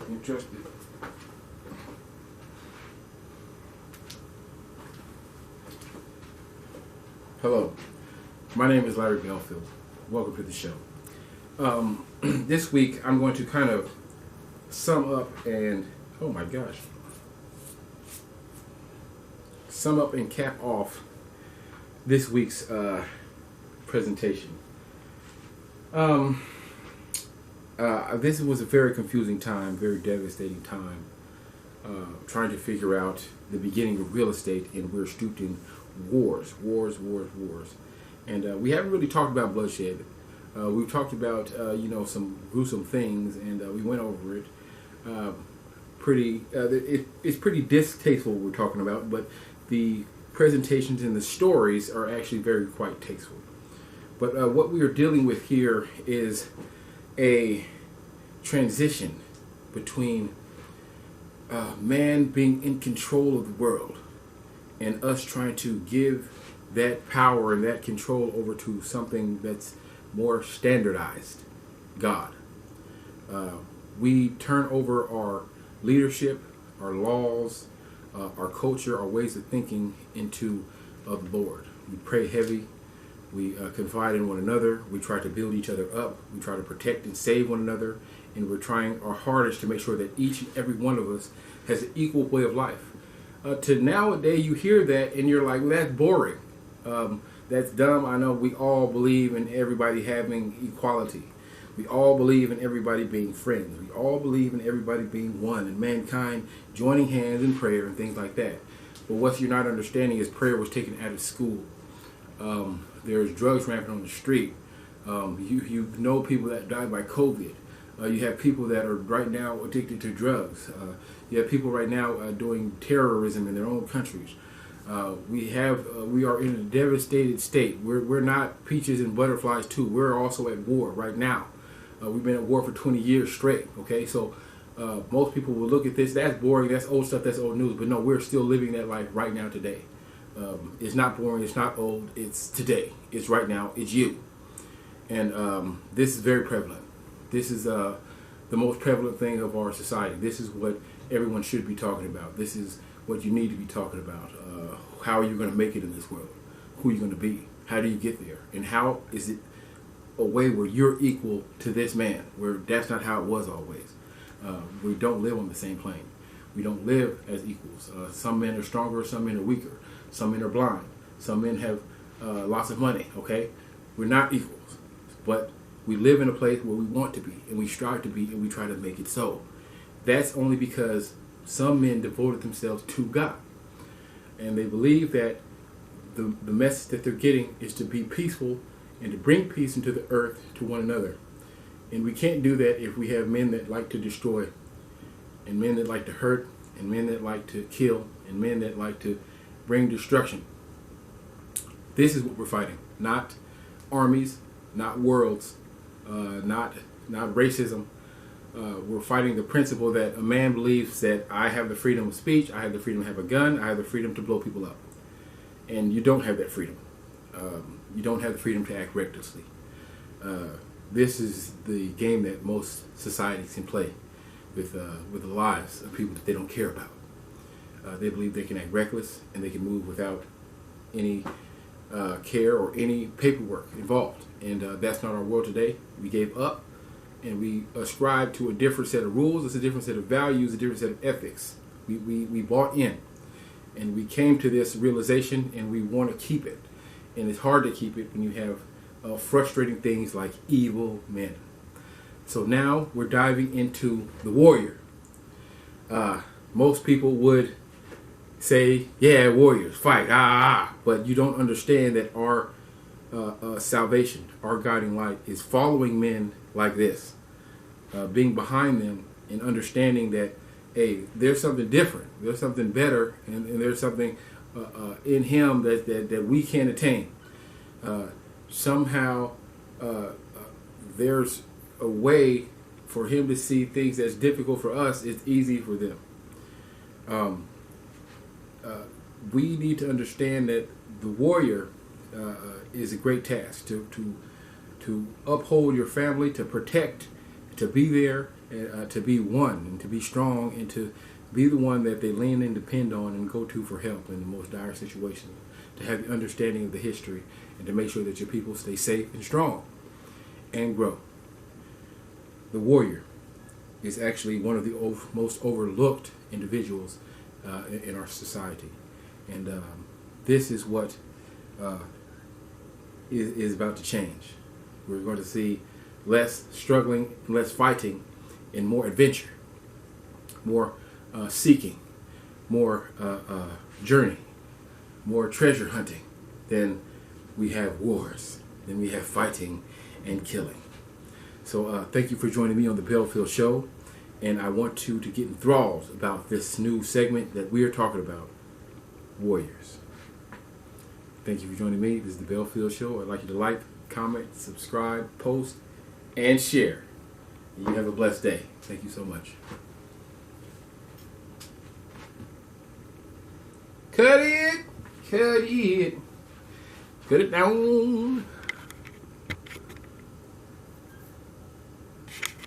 Interested. Hello, my name is Larry Belfield. Welcome to the show. This week I'm going to kind of sum up and, oh my gosh, sum up and cap off this week's presentation. This was a very confusing time, very devastating time, trying to figure out the beginning of real estate, and we're steeped in wars. And we haven't really talked about bloodshed. We've talked about, some gruesome things, and we went over it. It's pretty distasteful what we're talking about, but the presentations and the stories are actually very quite tasteful. But what we are dealing with here is a transition between man being in control of the world and us trying to give that power and that control over to something that's more standardized, God. We turn over our leadership, our laws, our culture, our ways of thinking into the Lord. We pray heavy. We confide in one another. We try to build each other up. We try to protect and save one another. And we're trying our hardest to make sure that each and every one of us has an equal way of life. To nowadays, you hear that and you're like, well, that's boring. That's dumb. I know we all believe in everybody having equality. We all believe in everybody being friends. We all believe in everybody being one and mankind joining hands in prayer and things like that. But what you're not understanding is prayer was taken out of school. There's drugs rampant on the street. You know people that died by COVID. You have people that are right now addicted to drugs. You have people right now doing terrorism in their own countries. We are in a devastated state. We're not peaches and butterflies too. We're also at war right now. We've been at war for 20 years straight. Okay, so most people will look at this. That's boring. That's old stuff. That's old news. But no, we're still living that life right now today. It's not boring. It's not old. It's today. It's right now. It's you. And this is very prevalent. This is the most prevalent thing of our society. This is what everyone should be talking about. This is what you need to be talking about. How are you going to make it in this world? Who are you going to be? How do you get there? And how is it a way where you're equal to this man? Where that's not how it was always. We don't live on the same plane. We don't live as equals. Some men are stronger, some men are weaker. Some men are blind. Some men have lots of money, okay? We're not equals. But we live in a place where we want to be, and we strive to be, and we try to make it so. That's only because some men devoted themselves to God. And they believe that the message that they're getting is to be peaceful and to bring peace into the earth to one another. And we can't do that if we have men that like to destroy, and men that like to hurt, and men that like to kill, and men that like to bring destruction. This is what we're fighting. Not armies, not worlds, not racism. We're fighting the principle that a man believes that I have the freedom of speech, I have the freedom to have a gun, I have the freedom to blow people up. And you don't have that freedom. You don't have the freedom to act recklessly. This is the game that most societies can play with the lives of people that they don't care about. They believe they can act reckless and they can move without any care or any paperwork involved. And that's not our world today. We gave up and we ascribe to a different set of rules. It's a different set of values, a different set of ethics. We bought in and we came to this realization and we want to keep it. And it's hard to keep it when you have frustrating things like evil men. So now we're diving into the warrior. Most people would say, yeah, warriors, fight, but you don't understand that our salvation, our guiding light is following men like this, being behind them and understanding that, hey, there's something different, there's something better, and there's something in him that we can't attain. Somehow there's a way for him to see things that's difficult for us, it's easy for them. We need to understand that the warrior is a great task to uphold your family, to protect to be there, to be one, and to be strong, and to be the one that they lean and depend on and go to for help in the most dire situations, to have the understanding of the history, and to make sure that your people stay safe and strong and grow. The warrior is actually one of the most overlooked individuals in our society. And this is what is about to change. We're going to see less struggling, less fighting, and more adventure, more seeking, more journey, more treasure hunting. Then we have wars. Then we have fighting and killing. So thank you for joining me on the Belfield Show. And I want you to get enthralled about this new segment that we are talking about, warriors. Thank you for joining me. This is the Belfield Show. I'd like you to like, comment, subscribe, post, and share. You have a blessed day. Thank you so much. Cut it. Cut it. Cut it down.